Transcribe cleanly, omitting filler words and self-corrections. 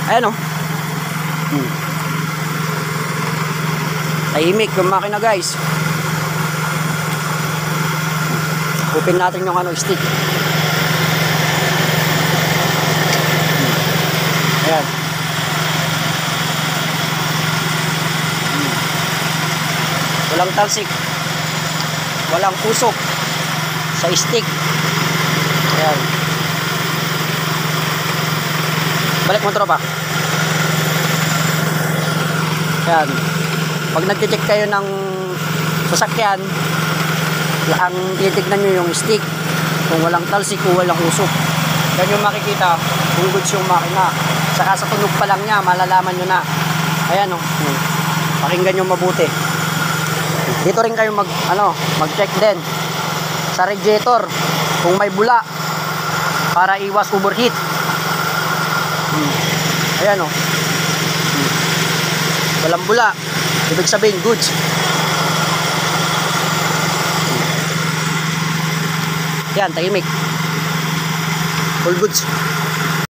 Ayan o. Tahimik yung makina guys. Open natin yung ano, stick. Ayan. Walang talsik, walang usok sa stick. Ayan. Balik mo tropa. Ayan. Pag nagche-check kayo ng sasakyan, ang titignan nyo yung stick, kung walang talsik o walang usok. Yan yung makikita kung goods yung makina. Saka sa tunog pa lang niya, malalaman nyo na. Ayan o. Pakinggan nyo mabuti. Dito rin kayo mag-check din sa radiator kung may bula para iwas overheat. Ayan o. Walang bula, ibig sabihin goods. Yan, tahimik. All goods.